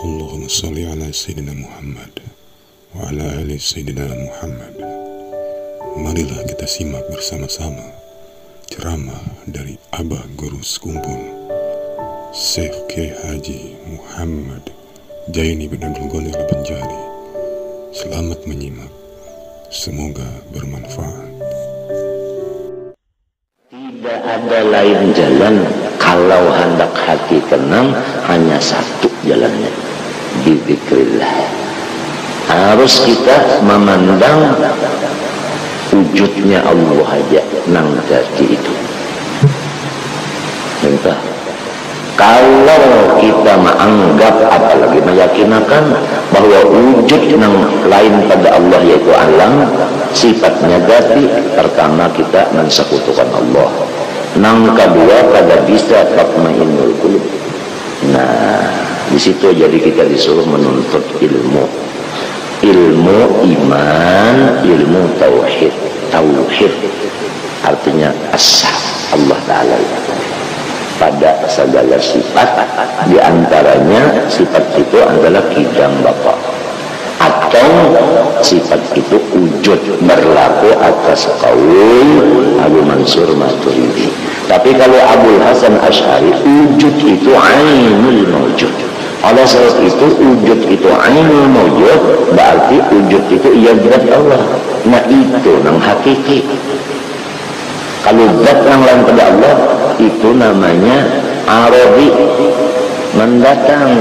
Allahumma salli ala Sayyidina Muhammad wa ala ali Sayyidina Muhammad. Marilah kita simak bersama-sama ceramah dari Abah Guru Sekumpul Syekh Kiai Haji Muhammad Jaini bin Abdul Ghani Al-Banjari. Selamat menyimak, semoga bermanfaat. Tidak ada lain jalan kalau hendak hati tenang, hanya satu jalannya, bizikrillah. Harus kita memandang wujudnya Allah aja nang jadi itu. Entah kalau kita menganggap, apalagi meyakinakan bahwa wujud yang lain pada Allah yaitu alam, sifatnya dzati, pertama kita mensekutukan Allah. Nang kedua pada bisa tatmainnul qulub. Nah, di situ jadi kita disuruh menuntut ilmu iman, ilmu tauhid. Tauhid artinya as-sah Allah Ta'ala pada segala sifat, diantaranya sifat itu adalah kidam bapa, atau sifat itu wujud berlaku atas kaum Abu Mansur Maturidi. Tapi kalau Abul Hasan Asy'ari, wujud itu ainul mawjud. Oleh sebab itu wujud itu ainul mawjud, berarti wujud itu ia zat Allah. Nah itu nang hakiki. Kalau zat yang lain pada Allah, itu namanya arodi, mendatang.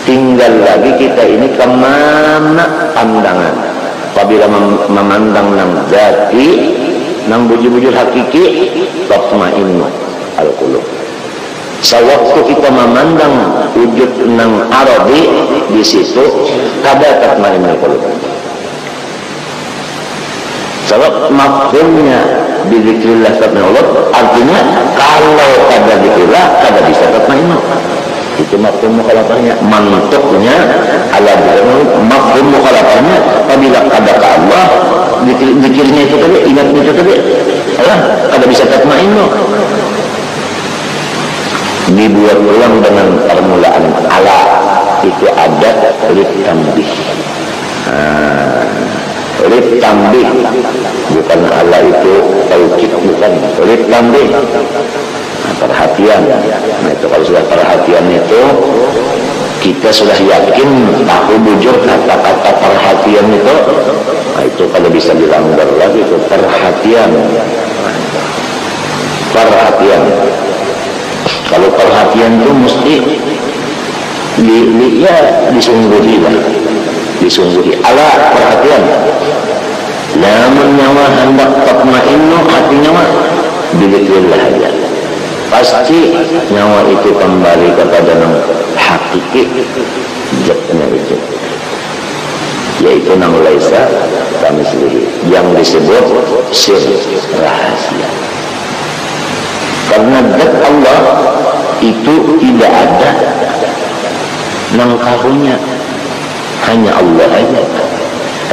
Tinggal lagi kita ini kemana pandangan. Apabila memandang nang zati, nang bujur-bujur hakiki, tatma'innu al-qulub. Sewaktu kita memandang wujud nang arodi, di situ kada tatma'innu al-qulub. Sebab mafhumnya bizikrillah tatma'innu, artinya kalau kada zikrillah kada bisa tatma'innu. Itu mafhum mukhalafahnya, mantuknya ala mafhum mukhalafahnya. Apabila kada ke Allah, zikirnya itu tadi, ingatnya itu tadi, kada bisa tatma'innu. Dibuat ulang dengan permulaan ala, itu ada litambih. Litambih, bukan ala itu taukid, bukan litambih. Perhatian. Nah itu kalau sudah perhatian itu kita sudah yakin tahu bujur kata-kata perhatian itu. Nah itu kalau bisa dilanggar lagi itu perhatian. Kalau perhatian itu mesti disungguhi lah, disungguhi. Ala perhatian. Namun nyawa hendak tatma'innu, hatinya mah bizikrillah aja. Pasti nyawa itu kembali kepada yang hakiki zatnya itu, yaitu nang laisa kamitslihi, yang disebut sir, rahasia. Karena zat Allah itu tidak ada nang karunya, hanya Allah aja.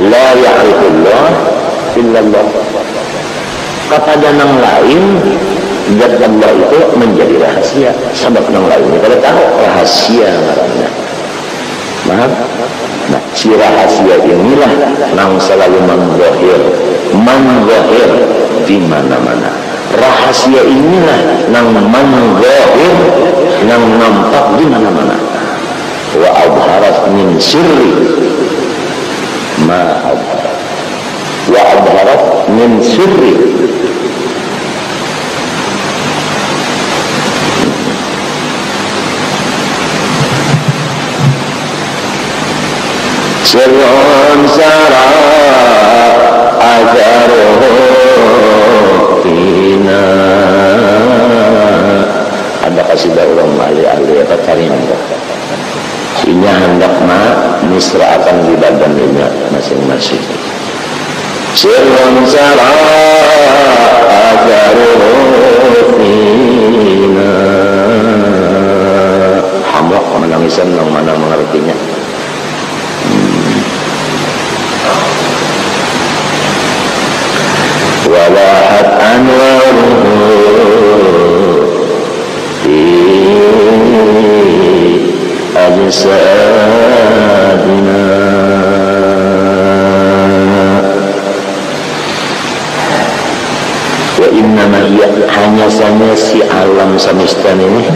La ya'rifullah illallah. Kepada nang lain zat Allah itu menjadi rahasia. Sebab yang lainnya kalau tahu rahasia namanya. Mahal? Nah, si rahasia inilah yang selalu menggahir di mana-mana. Rahasia inilah yang menggahir, yang nampak di mana-mana. Wa abharat min sirri ma abharat. Wa abharat min sirri. Sirrun sara ajaruhu fina. Ada kasidah ulang ahli-ahli apa cari hendak ini hendak misra akan di badannya masing-masing. Sirrun sara ajaruhu fina. Hamrak menangisan yang mana mengertinya. Walahat anwaruhu fi أجسادنا. Wa innama hiya, hanya saja si alam semesta ini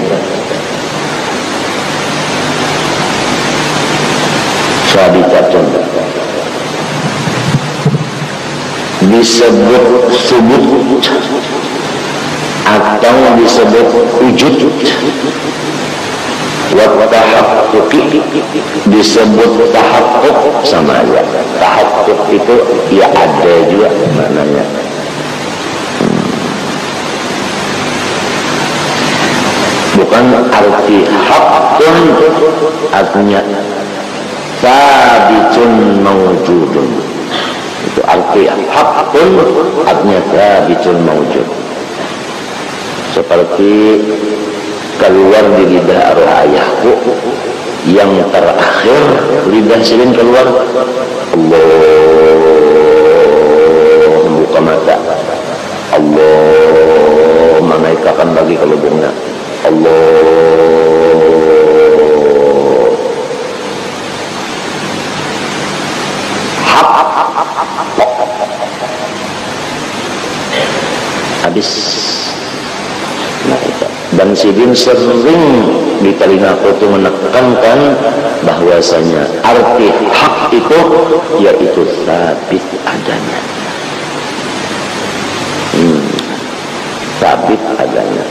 sabitatun, disebut subut atau disebut wujud, wa tahaqquqi disebut tahaqquq, sama aja. Tahaqquq itu ya ada juga maknanya. Bukan arti haqqun, artinya sabitun mawjudun. Itu arti haqqun, artinya sabitun mawjud. Seperti keluar di lidah arwah ayahku yang terakhir, lidah silin keluar, Allah buka mata, Allah menaikkan lagi ke lubungnya, Allah. Habis. Dan sidin sering di telingaku itu menekankan bahwasanya arti hak itu yaitu sabit adanya, sabit adanya.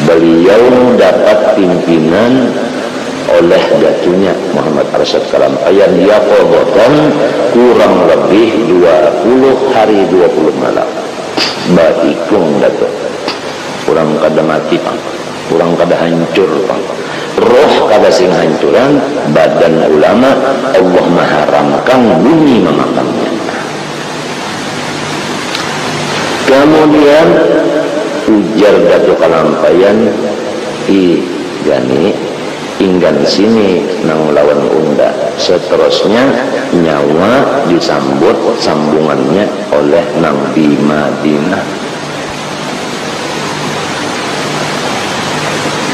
Beliau dapat pimpinan oleh datunya Muhammad Arsyad Kalampayan, dia kodokan kurang lebih 20 hari 20 malam. Baikung datuk, kurang kada mati pang, kurang kada hancur pang, roh kada sing hancuran, badan ulama Allah mengharamkan bumi memakamnya. Kemudian ujar Datuk Kalampayan, gani inggan sini nang lawan unda, seterusnya nyawa disambut sambungannya oleh nang di Madinah.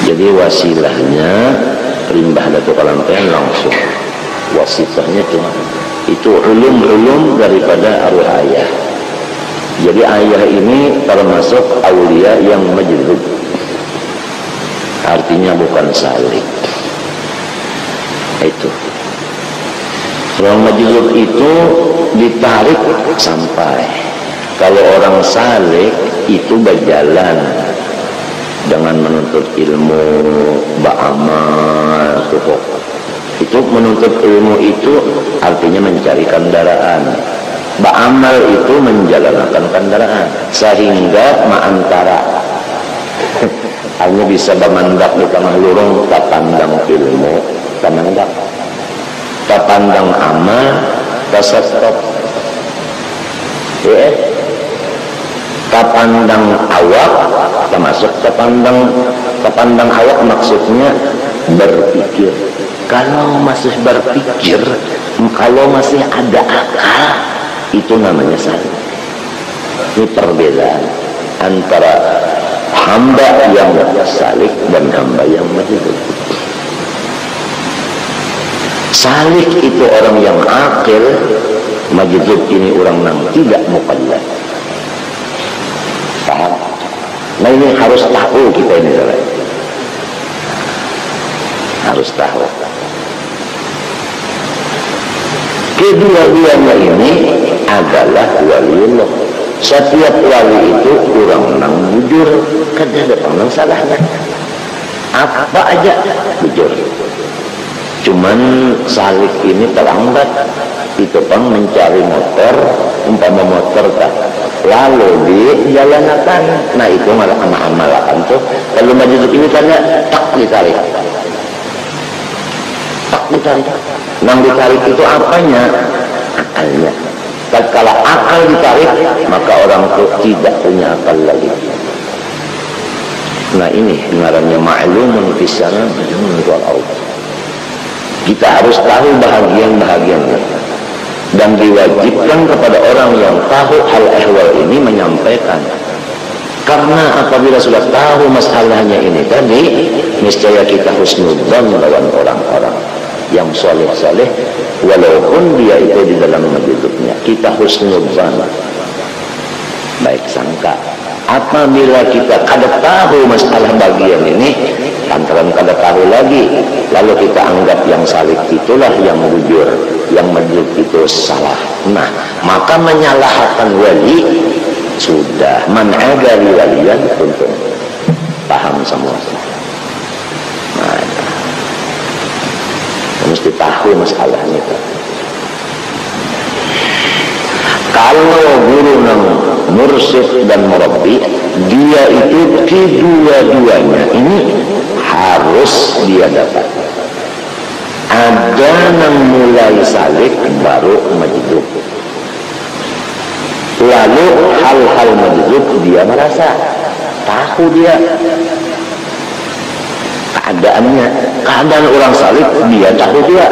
Jadi wasilahnya limbah Datuk Kalampayan langsung, wasitahnya cuma itu ulum-ulum daripada arwah ayah. Jadi ayah ini termasuk aulia yang majzub, artinya bukan salik. Itu orang majzub itu ditarik sampai, kalau orang salik itu berjalan dengan menuntut ilmu, ba'amal, itu menuntut ilmu itu artinya mencari kendaraan, ba'amal itu menjalankan kendaraan, sehingga ma'antara hanya bisa bermandak di tengah lurung, tak pandang ilmu, tak mandak, tak pandang amal, tak stop, tak pandang awak, termasuk terpandang awak maksudnya berpikir. Kalau masih berpikir, kalau masih ada akal, itu namanya salik. Ini perbedaan antara hamba yang salik dan hamba yang majzub. Salik itu orang yang akil, majzub ini orang yang tidak mukallaf. Paham? Nah ini harus tahu kita ini, harus tahu. Kedua-duanya ini adalah waliullah. Setiap wali itu kurang nang bujur, kada ada pang salahnya. Apa aja bujur. Cuman salik ini terlambat. Itu pang mencari motor, umpama motor tak lalu di jalankan. Nah itu malah amal-amalan tuh. Kalau majzub ini tanya tak ditarik. Tak ditarik. Nang ditarik itu apanya? Akalnya. Kalau akal ditarik, maka orang itu tidak punya akal lagi. Nah ini ngarannya ma'lumun fisana wal ard. Kita harus tahu bahagian-bahagiannya, dan diwajibkan kepada orang yang tahu hal ehwal ini menyampaikan. Karena apabila sudah tahu masalahnya ini tadi, niscaya kita husnudzan lawan orang-orang yang soleh-soleh, walaupun dia itu di dalam hidupnya, kita husnudzan, baik sangka. Apabila kita kada tahu masalah bagian ini, lantaran kada tahu lagi, lalu kita anggap yang salih itulah yang bujur, yang majid itu salah. Nah, maka menyalahkan wali sudah man'adari waliyan tentu paham semua. Nah, mesti tahu masalahnya itu. Kalau guru nang mursyid dan murabbi, dia itu kedua-duanya ini harus dia dapat. Ada nang mulai salik baru majdzub, lalu hal-hal majdzub dia merasa tahu, dia keadaannya, keadaan orang salik dia tahu dia.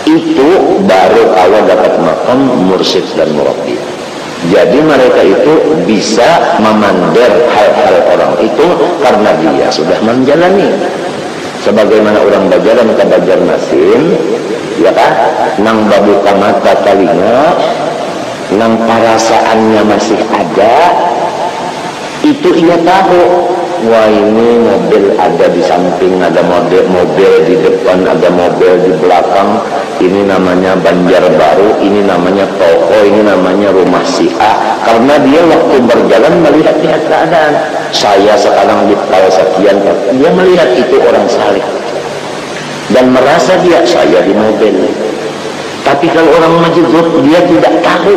Itu baru awal dapat makam mursyid dan murabbi. Jadi mereka itu bisa memandang hal-hal orang itu karena dia sudah menjalani. Sebagaimana orang bajaran ke Banjarmasin, ya kan, nang babuka mata telinga, nang perasaannya masih ada, itu ia tahu. Wah, ini mobil ada di samping, ada mobil di depan, ada mobil di belakang. Ini namanya Banjarbaru, ini namanya toko, ini namanya rumah si A. Karena dia waktu berjalan melihat-lihat keadaan. Saya sekarang di pal sekian, dia melihat itu orang saleh dan merasa dia saya di mobil. Tapi kalau orang majdzub, dia tidak tahu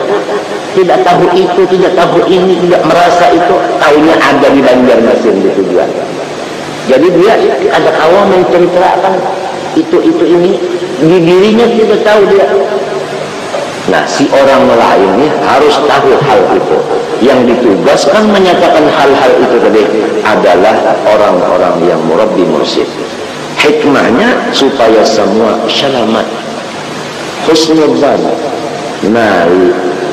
itu, tidak tahu ini, tidak merasa itu, tahunya ada di Banjarmasin di tujuan. Jadi dia ada awal menceritakan itu ini, di dirinya tidak tahu dia. Nah, si orang lainnya harus tahu hal itu. Yang ditugaskan menyatakan hal-hal itu tadi adalah orang-orang yang murabbi mursyid. Hikmahnya supaya semua selamat, husnudzan. Nah,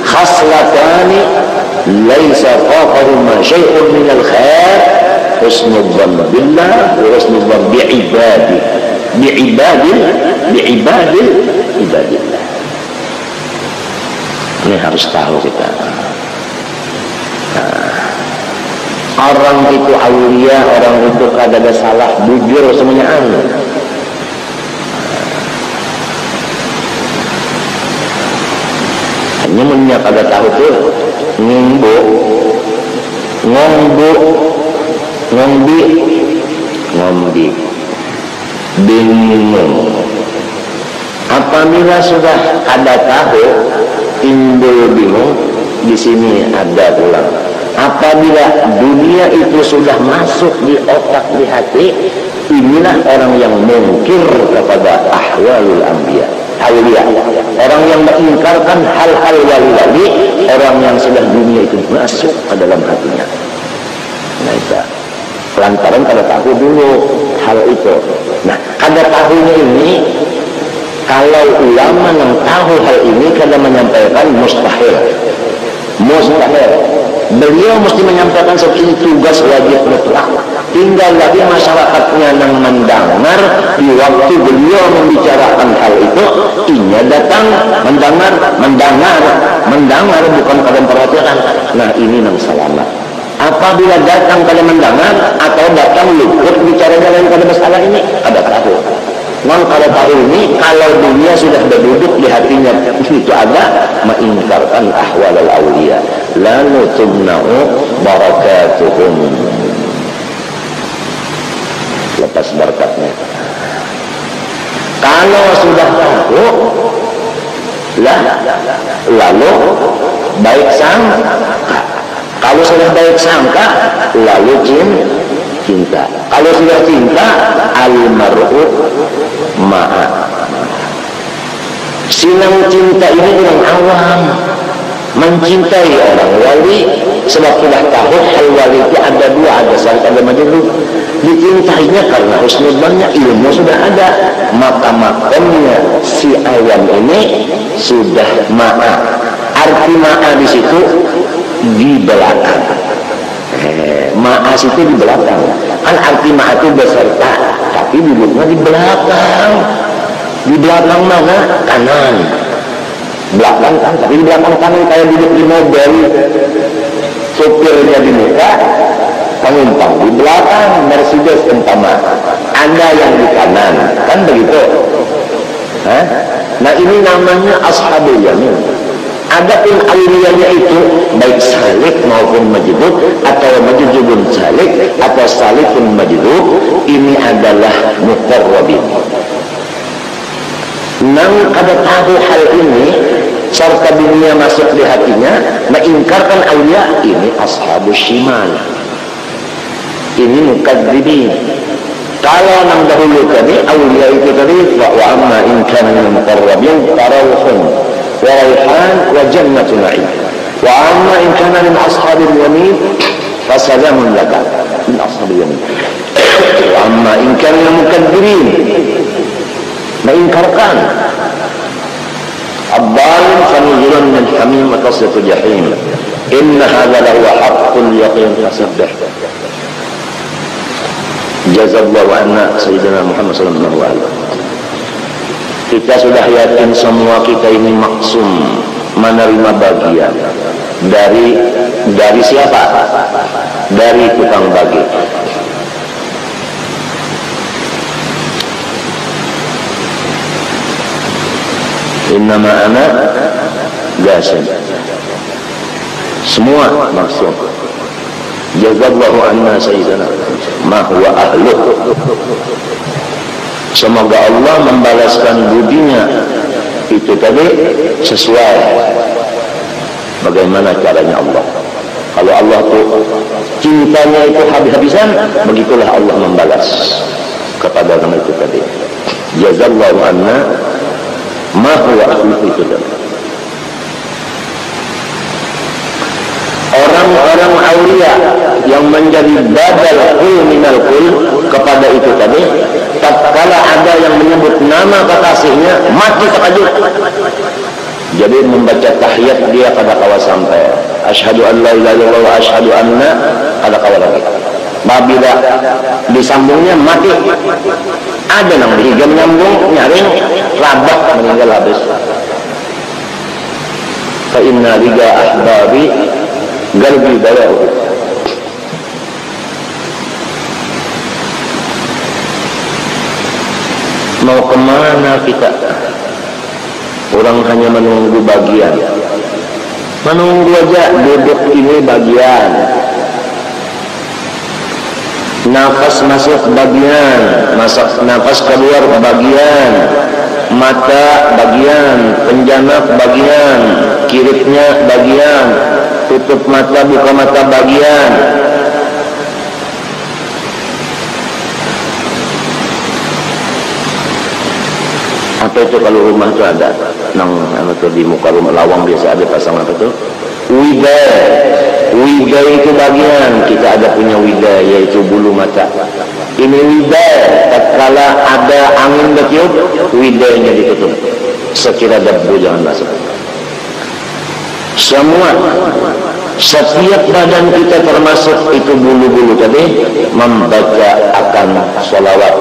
khaslatani laisa faqaruma syai'un minal khair, husnudzan billah wa husnudzan bi'ibadillah. Ini harus tahu kita. Orang itu aulia, orang itu kada ada salah, bujur semuanya anu. Hanya menyak ada tahu tuh ngombi bingung. Apabila sudah ada tahu timbul bingung, di sini ada pulang. Apabila dunia itu sudah masuk di otak, di hati, inilah orang yang mungkir kepada ahwalul anbiya, awliya, orang yang mengingkarkan hal-hal wali-wali, orang yang sudah dunia itu masuk ke dalam hatinya. Nah, itu lantaran kada tahu dulu hal itu. Nah, kada tahunya ini, kalau ulama yang tahu hal ini kada menyampaikan mustahil. Beliau mesti menyampaikan seperti tugas wajib mutlak. Tinggal lagi masyarakatnya yang mendengar di waktu beliau membicarakan hal itu, inya datang mendengar bukan pada perhatian. Nah, ini yang selamat. Apabila datang pada mendengar atau datang luput bicara dalam pada masalah ini, ada tahu. Kalau tahu ini, kalau dunia sudah berduduk di hatinya, itu ada mengingkarkan ahwal al-awliya, lalu tumna'u barakatuhum, lepas barakatnya. Kalau sudah tahu, lalu baik sangka. Kalau sudah baik sangka, lalu cinta. Kalau sudah cinta, al-mar'u ma'a. Sinang cinta ini orang awam, mencintai orang wali, sebab sudah tahu hal wali itu ada dua, ada salih, ada majdzub. Dicintainya karena husnudzannya, ilmu sudah ada, maka makamnya si awam ini sudah ma'a. Arti ma'a di situ di belakang. Ma'as itu di belakang. Kan arti ma'a itu beserta, tapi duduknya di belakang. Di belakang mana? Kanan. Belakang kan, tapi di belakang kanan kayak duduk di mobil. Supirnya di muka, penumpang di belakang. Mercedes umpama. Ada yang di kanan, kan begitu? Hah? Nah ini namanya ashabul yamin. Adapun awliyanya itu baik salik maupun majdud, atau majdudun salik atau salikun majdud, ini adalah muqarrabin. Nang kada tahu hal ini serta dunia masuk di hatinya, mengingkarkan awliya, ini ashabus shimal, ini mukadzibin. Kalau nang dahulu tadi awliya itu tadi wa amma in kana min muqarrabin tarawhun wa rayhan wa jannatu na'im, wa amma in kana min ashabil yamin fasalamun laka min ashabil yamin, wa amma in kana mukadzirin, mengingkarkan abbalin fanuzulun min hamim wa taslitu jahim, inna hadha lahu haqqul yaqin fasabbih. Jazallahu anna Sayyidina Muhammad sallallahu alaihi wasallam. Kita sudah yakin semua kita ini maksum menerima bagian dari siapa? Dari tukang bagi. Innama ana gasim. Semua maksum. Jazallahu anna sayyidina ma huwa ahluh. Semoga Allah membalaskan budinya itu tadi sesuai bagaimana caranya Allah. Kalau Allah tuh cintanya itu habis-habisan, begitulah Allah membalas kepada orang itu tadi. Jazallahu anna ma huwa ahluh itu tadi. Orang-orang awliya yang menjadi badal kul minal kul kepada itu tadi, tatkala ada yang menyebut nama kekasihnya, mati terkejut. Jadi membaca tahiyat dia pada kawal sampai asyhadu an la ilaha illallah wa asyhadu anna pada kawal lagi. Apabila disambungnya mati. Ada yang berhijab nyambung, nyaring, labak meninggal habis. Fa inna liga ahbabi galbi balau. Mau kemana kita? Orang hanya menunggu bagian. Menunggu aja, duduk ini bagian. Nafas masuk bagian, nafas keluar bagian. Mata bagian, penjanab bagian, kiripnya bagian, tutup mata buka mata bagian. Apa itu kalau rumah itu ada nang itu di muka rumah lawang biasa ada pasang apa itu wida. Wida itu bagian, kita ada punya wida yaitu bulu mata. Ini wida, tatkala ada angin bertiup, widanya ditutup. Sekira debu jangan masuk. Semua, setiap badan kita termasuk itu bulu-bulu tadi membaca akan sholawat.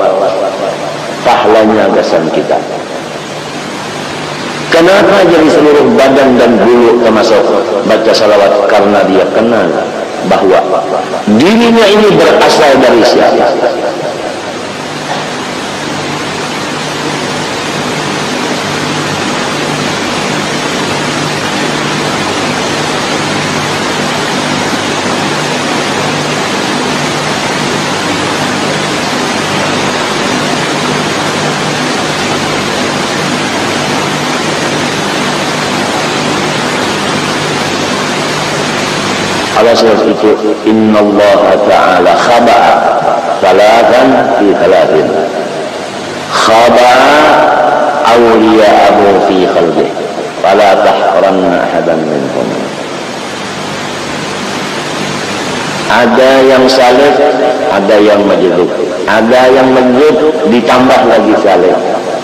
Pahalanya gasan kita. Kenapa jadi seluruh badan dan bulu termasuk baca salawat? Karena dia kenal bahwa dirinya ini berasal dari siapa. Oleh sebab itu, Inna Allah Ta'ala khaba'a salatan fi salatin, khaba'a awliya'ahu fi khalbih, fala tahranna ahadan minhum. Ada yang salih, ada yang majdud. Ada yang majdud ditambah lagi salih.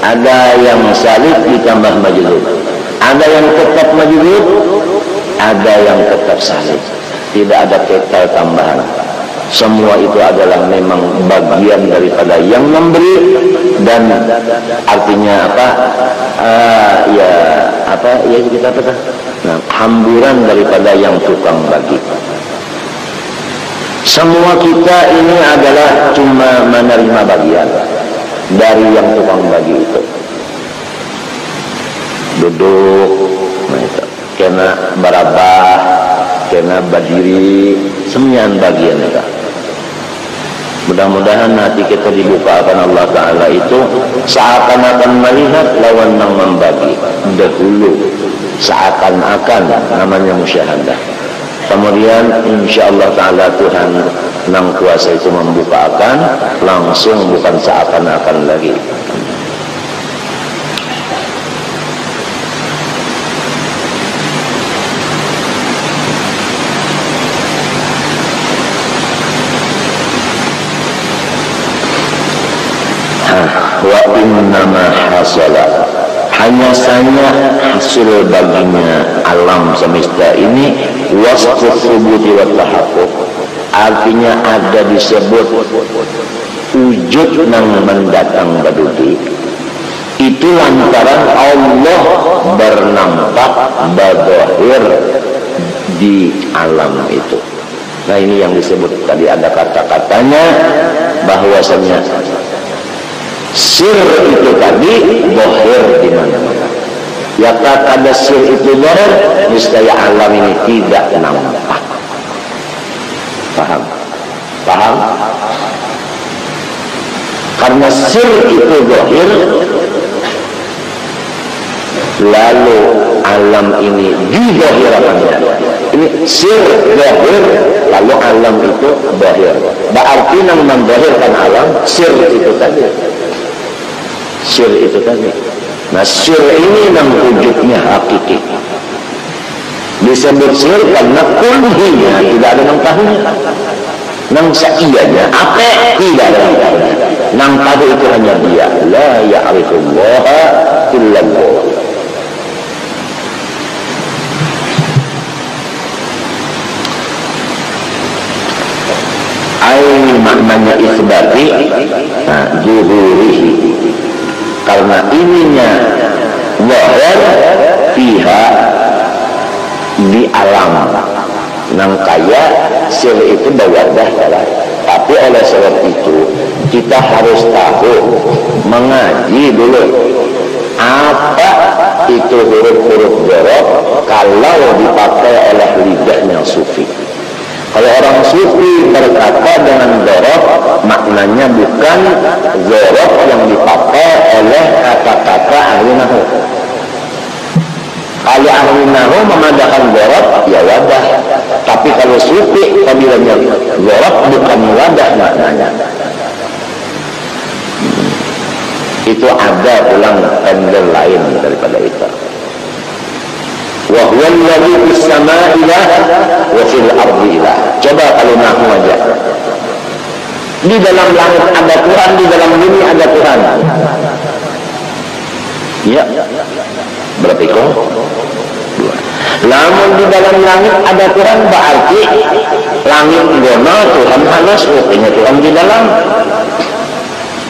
Ada yang salih ditambah majdud. Ada yang tetap majdud, ada yang tetap salih. tidak ada total tambahan. Semua itu adalah memang bagian daripada yang memberi, dan artinya apa? Ya kita apa? Nah, hamburan daripada yang tukang bagi. Semua kita ini adalah cuma menerima bagian dari yang tukang bagi itu. Duduk, nah itu, kena barabah, kena berdiri, sembilan bagian itu. Mudah-mudahan hati kita dibukakan Allah Ta'ala itu seakan-akan melihat lawan yang membagi dahulu, seakan-akan, namanya musyahadah. Kemudian insyaAllah Ta'ala Tuhan yang kuasa itu membukakan langsung, bukan seakan-akan lagi. Wa innama hasala, hanya saja hasil baginya alam semesta ini wasfus subuti wa tahaqquq, artinya ada disebut wujud yang mendatang badudi itu lantaran Allah bernampak badahir di alam itu. Nah ini yang disebut tadi, ada kata-katanya bahwasanya sir itu tadi bohir di mana-mana. Ya kata sir itu bohir, niscaya alam ini tidak nampak. Paham? Paham? Karena sir itu bohir, lalu alam ini dibohirkannya. Ini sir bohir, lalu alam itu bohir. Berarti yang membohirkan alam sir itu tadi. Sir itu tadi. Nah sir ini yang wujudnya hakiki. Disebut sir karena kunhinya tidak ada yang tahunya. Nang sa'iyanya apa tidak ada yang tahu. Nang tahu itu hanya dia. La ya'rifullaha illallah. Ain maknanya isbati, zuhurihi, karena ininya wahar pihak di alam nang kaya sir itu bawadah, tapi oleh sebab itu kita harus tahu mengaji dulu apa itu huruf-huruf dzarab kalau dipakai oleh lidahnya sufi. Kalau orang sufi berkata dengan dzarab, maknanya bukan dzarab yang dipakai oleh kata-kata ahli nahwu. Kalau ahli nahwu memandangkan dzarab, ya wadah. Tapi kalau sufi kabilahnya dzarab bukan wadah maknanya. Itu ada pulang pendel lain daripada itu. Wa huwa alladhi fis samaa'i ilaha wa fil ardi ilaha. Coba kalau nahwu aja. Di dalam langit ada Tuhan, di dalam bumi ada Tuhan. Ya. Berapa ikut? Dua. Namun di dalam langit ada Tuhan berarti langit gono Tuhan halus, artinya Tuhan di dalam.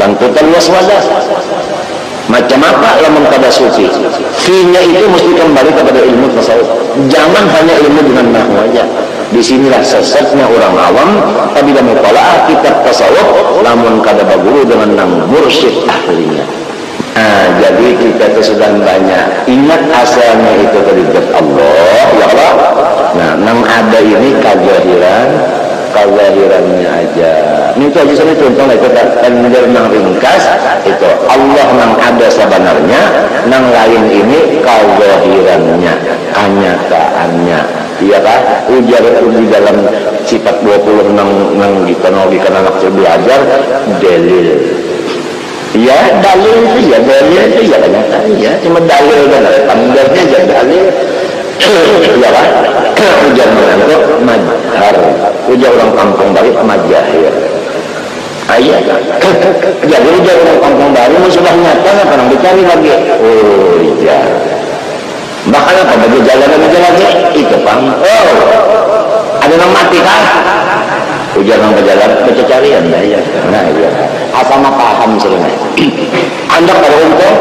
Bangkutan waswadah. Macam apa lamun kada sufi? Fina itu mesti kembali kepada ilmu tasawuf. Jangan hanya ilmu dengan nahwu aja. Disinilah sesatnya orang awam. Apabila mutalaah kitab tasawuf, lamun kada baguru dengan nang mursyid ahlinya. Jadi kita itu sudah banyak ingat asalnya itu dari Allah, ya Allah. Nah, nang ada ini kazahirannya aja. Ini itu aja saya contoh lah, kita tender nang ringkas itu Allah nang ada sebenarnya, nang lain ini kazahirannya, kenyataannya. Iya kan? Ujar di dalam sifat 20 nang dikonogikan anak belajar dalil. Ya dalil itu ya, dalil itu ya kenyataan ya, cuma dalil kan, tandanya aja dalil. Ya kan? Ujar menantu majhar, ujar orang kampung balik majahir. Ayah kan? Jadi ujar orang kampung balik sudah nyata nggak pernah dicari lagi. Oh iya. Bahkan apa bagi jalan lagi itu pang. Oh ada yang mati kan ujar nang berjalan baca carian lah ya. Nah iya asal mah paham sebenarnya. Anda kalau untung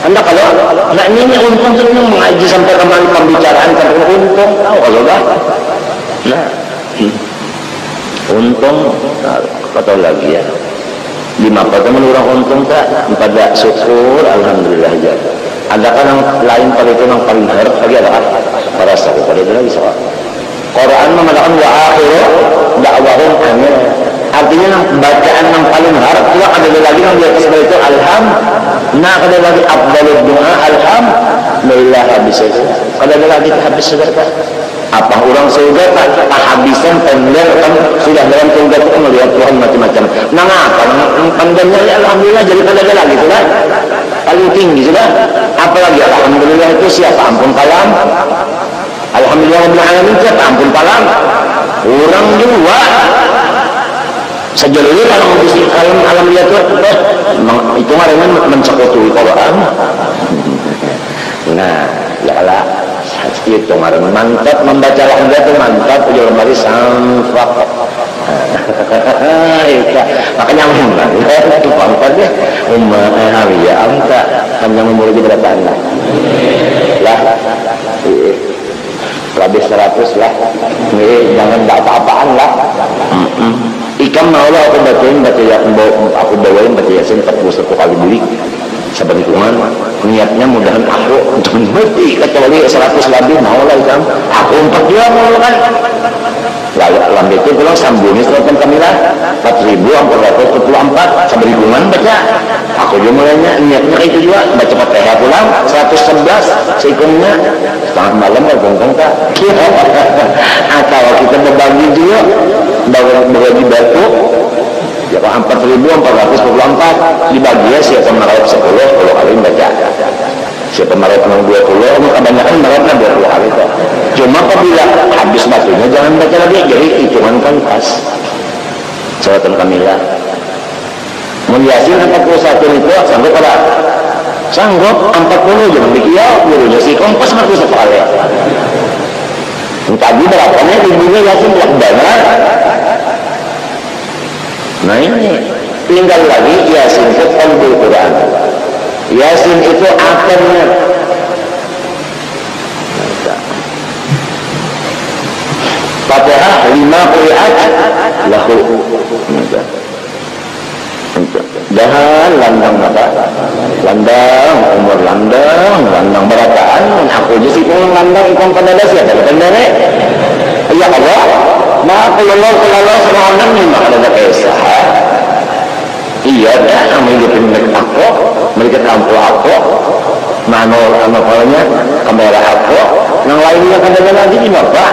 Anda kalau nah ini untung sebenarnya mengaji sampai kemana pembicaraan sampai untung tahu kalau dah nah untung kata lagi ya 5 pertemuan orang untung tak pada syukur alhamdulillah aja. Ada kan yang lain pada itu yang paling harap lagi adalah para sahabat pada itu lagi soal Quran mengatakan wa akhiru da'wahum amin. Artinya bacaan yang paling harap juga ada lagi yang di atas itu nah ada lagi afdalud doa alhamdulillah habis itu ada lagi habis surga apa orang surga tak habisan pendek kan sudah dalam surga itu melihat Tuhan macam-macam nah apa pandangnya ya alhamdulillah jadi ada lagi sudah paling tinggi sudah apalagi alhamdulillah itu siapa ampun kalam alhamdulillah rabbil alamin siapa ampun kalam orang juga sejauh ini kalau mengisi alam lihat itu marinan mensekutu Quran. Nah, ya lah itu marinan mantap membaca Al-Quran itu mantap ujar mari sanfaq. Makanya umman itu pangkat ya umman ya anta panjang umur di berapa anak lah lebih 100 lah jangan apa-apaan lah ikam maulah aku bacain aku bawain baca Yasin 41 kali beli saban hitungan niatnya mudahan aku untuk mati kecuali 100 lebih maulah ikam aku 4 juga mau kan lalu lambe itu pulang sambungnya selatan kamilah 4.444 saban hitungan baca aku juga mulainya niatnya itu juga baca Fatihah pulang 111 seikungnya setengah malam gak bongkang tak atau kita berbagi juga berbagi batu ya 4.444 dibagi ya siapa marah 10 kali baca siapa marah 20 kebanyakan marahnya 20 kali kok cuma apabila habis batunya jangan baca lagi jadi hitungan kan pas suratan kamilah mun Yasin 41 itu sanggup pada sanggup 40 jangan dikiau gurunya si kompas mati sekali tadi berapanya ibunya Yasin telah banyak nah ini tinggal lagi Yasin itu Qalbul Quran Yasin itu akhirnya Fatihah 5 qiraat lahu dahan landang apa landang umur landang berataan aku aja sih pulang landang ikon pada dasar ada pendek ya Allah maaf Allah semuanya nih maka ada kisah iya dah mereka pendek aku mereka lampu aku manor apalanya kamera aku yang lainnya ada lagi di bapak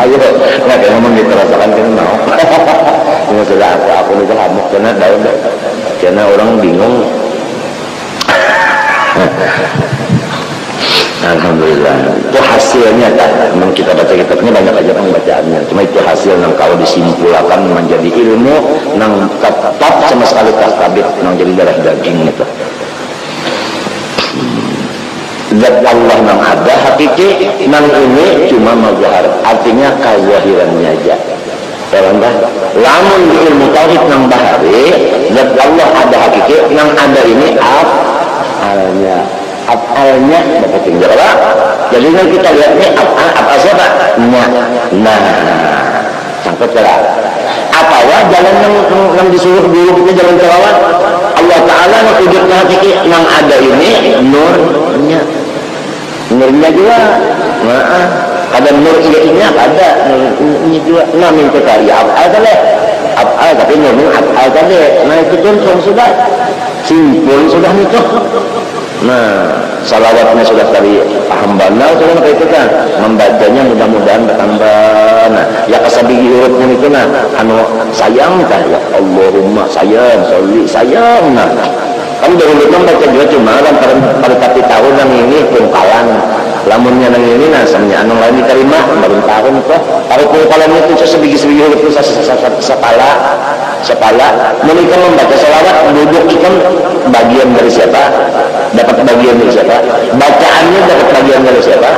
ayo nggak ada ngomong gitu rasakan kan mau ini sudah aku ini hamuk karena daun karena orang bingung alhamdulillah itu hasilnya kan memang kita baca kitabnya banyak aja pembacaannya cuma itu hasil yang kalau disimpulkan menjadi ilmu yang tetap sama sekali tak tabir yang jadi darah daging itu zat Allah yang ada hakiki nang ini cuma mazhar artinya kezahirannya aja dalam dah lamun di ilmu tauhid nang bahari zat Allah ada hakiki nang ada ini afalnya dapat tinggal jadi kita lihat ini apa siapa nah sangkut lah apa jalan yang disuruh dulu kita jalan kelawat Allah Ta'ala yang wujudnya hakiki yang ada ini nurnya juga ada nur iya ada nurnya juga nah minta kaya afal tapi nurnya afal tadi nah itu pun sudah simpul sudah itu nah salawatnya sudah dari hambana sudah itu kan membacanya mudah-mudahan bertambah nah ya kasabihi hurufnya itu nah anu sayang kan ya Allahumma sayang sholli sayang nah kan dahulu membaca juga cuma kan pada tapi tahun yang ini pungkalan lamunnya yang ini nah semuanya anu lain diterima baru tahun itu kalau pungkalan itu sebiji-sebiji huruf itu sepala menikah membaca salawat duduk ikan bagian dari siapa dapat dapat bagian dari siapa? Bacaannya dapat bagian dari siapa?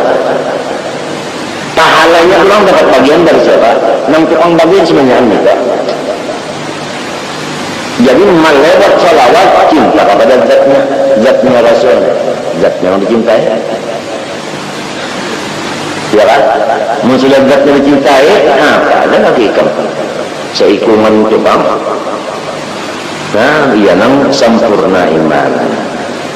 Pahalanya orang dapat bagian dari siapa? Nang tukang bagian sebenarnya kita. Jadi melewat salawat cinta kepada zatnya Rasul, zatnya yang dicintai. Ya kan? Sudah zatnya dicintai, ada lagi kan? Seikungan tukang. Nah, iya nang sempurna iman.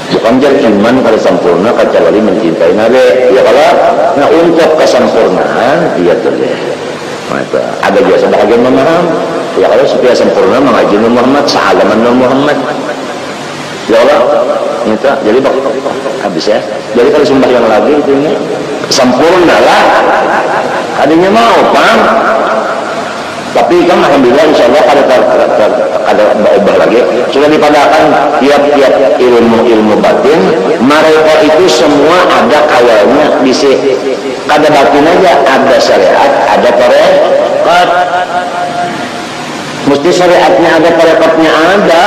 Bukan jadi iman kalau sempurna kecuali mencintai Nabi. Ya kalau nah untuk kesempurnaan dia terlihat. Maka ada biasa bahagian memaham. Ya kalau supaya sempurna mengaji Muhammad, sealaman Muhammad. Ya Allah, itu jadi habis ya. Jadi kalau sembahyang lagi itu ini sempurna lah. Adanya mau paham. Tapi kan alhamdulillah insyaallah ada berubah lagi. Sudah dipadakan tiap-tiap ilmu batin, mereka itu semua ada kawalnya di sini. Kada batin aja ada syariat, ada tarekat. Mesti syariatnya ada, tarekatnya ada.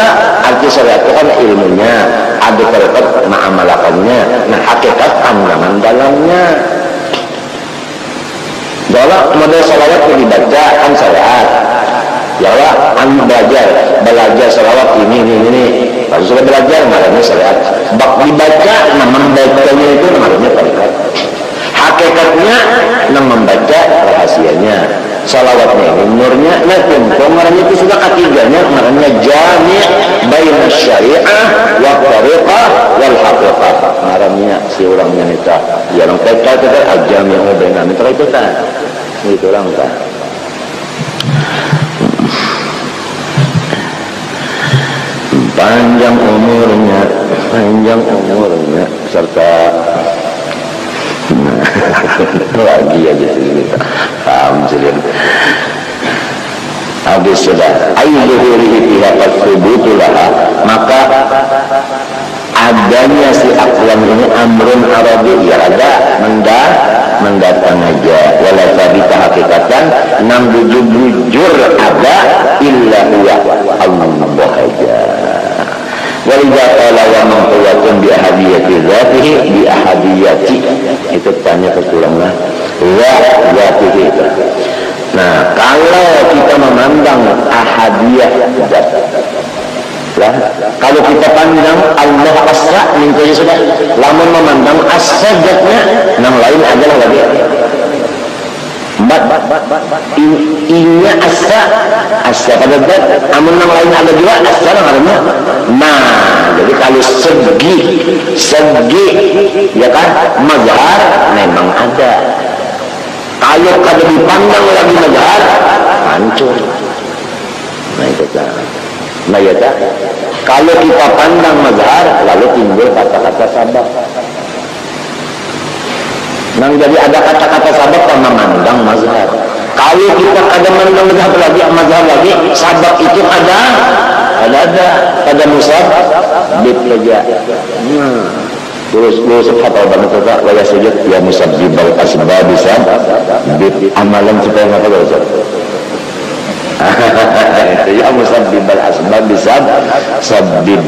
Arti syariat itu kan ilmunya, ada tarekat ma'amalakannya. Nah hakikat pandangan dalamnya. Kalau model salawat yang dibaca kan syariat. Ya Allah, belajar salawat ini. Kalau sudah belajar, namanya syariat. Bak dibaca, nama membacanya itu namanya tarekat. Hakikatnya, nama membaca rahasianya. Salawatnya ini nurnya, nah pemarahnya itu sudah ketiganya, namanya jami' baina syariah wa tariqah wal haqiqah. Marahnya si orangnya itu, yang kata al-jami' baina itu kan, itu orang kan. Panjang umurnya serta lagi aja cerita paham cerita habis sudah ayyuhurihi pihak subutulah maka adanya si aklam ini amrun arabi ya ada mendatang aja wala sabita hakikatan nang bujur ada illa huwa Allah aja. Walidha qala wa man quwwatun bi ahadiyati dzatihi bi ahadiyati itu tanya ketulanglah wa dzatihi. Nah, kalau kita memandang ahadiyah zat lah, kalau kita pandang Allah asra mingkanya sudah lamun memandang asra zatnya yang lain adalah lagi inya asra pada zat amun yang lain ada juga asra namanya. Nah, jadi kalau segi ya kan mazhar memang ada. Kalau kada dipandang lagi mazhar hancur. Nah itu kan. Nah ya tak. Kalau kita pandang mazhar lalu timbul kata-kata sabab. Nah jadi ada kata-kata sabab karena memandang mazhar. Kalau kita kada mandang mazhar lagi, sabab itu ada musab bid saja. Terus hafal banget Pak, wa yasjud ya musabbibal asbab bisab bid amalan supaya apa Ustaz? Itu ya musabbibal asbab bisab sabbib.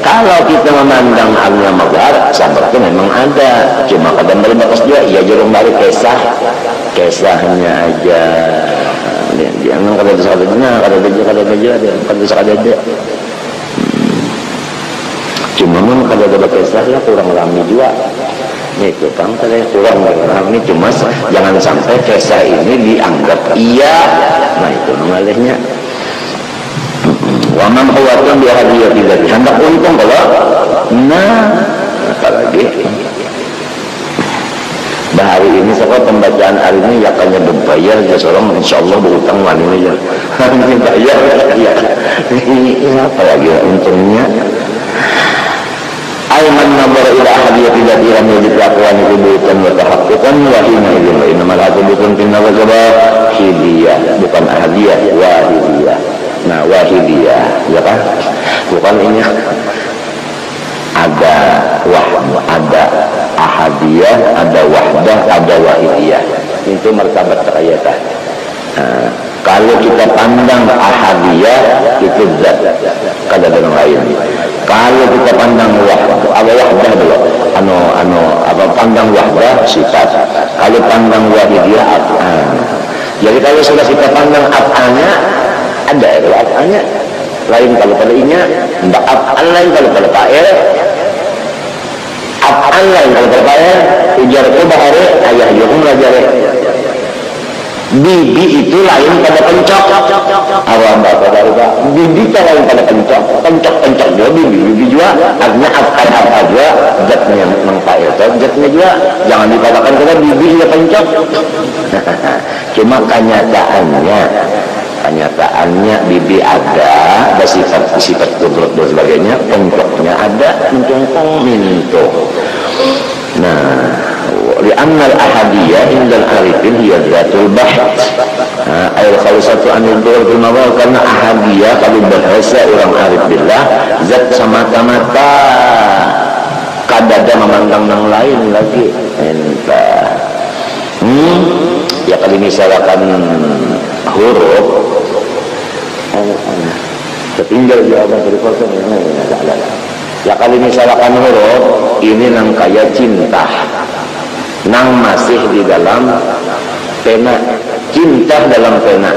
Kalau kita memandang alnya mazhar, sabab itu memang ada. Cuma kadang berbatas dia, ya jurung balik kisahnya aja. Jangan kada sekadanya, kada sekadanya. Cuma memang kada ada kisah lah kurang lami juga. Itu kan kada kurang lami, cuma jangan sampai kisah ini dianggap iya. Nah itu mengalihnya. Wa man huwatun bi hadiyati dzati hendak untung kalau apalagi hari ini sekolah pembacaan hari ini yakannya berbayar ya seorang insyaallah berutang wanita ya bayar ya ini apa lagi untungnya ayman nazar ila hadiyati dzati lam yajid aqwani qubutan wa tahaqquqan wa hina idzin innamal aqubutun finna wa hidiyah bukan hadiyah wahidiyah. Nah wahidiyah ya kan bukan ini ada ada ahadiyah, ada wahdah, ada wahidiyah. Itu martabat terkaitan. Kalau kita pandang ahadiyah itu zat, kada ada yang lain. Kalau kita pandang wahdah dulu, pandang wahdah sifat. Kalau pandang wahidiyah af'al. Jadi kalau sudah kita pandang af'alnya, ada itu af'alnya. Lain kalau pada inya, mbak af'al lain kalau pada fa'il. Af'al lain kalau pada fa'il. Ujar ko bahare ayah yukum rajare. Bibi itu lain pada pencok. Awam bapak bibi itu lain pada pencok. Pencok juga bibi juga. Artinya apa juga zatnya mengfa'il zatnya juga. Jangan dikatakan kita bibi juga pencok. Cuma kenyataannya bibi ada sifat kudrat dan sebagainya, pencoknya ada, mencongkong minto. Nah, li'annal ahadiyah indal arifin hiya dzatul bahth. Ayat khalisatu anil dual bil mawal, karena ahadiyah kalau bahasa orang arif billah zat semata-mata kadada memandang yang lain lagi. Entah. Ya kalau misalkan huruf ketinggal jawaban dari kosong ya kalau misalkan huruf ini nang kayak cinta nang masih di dalam pena, cinta dalam pena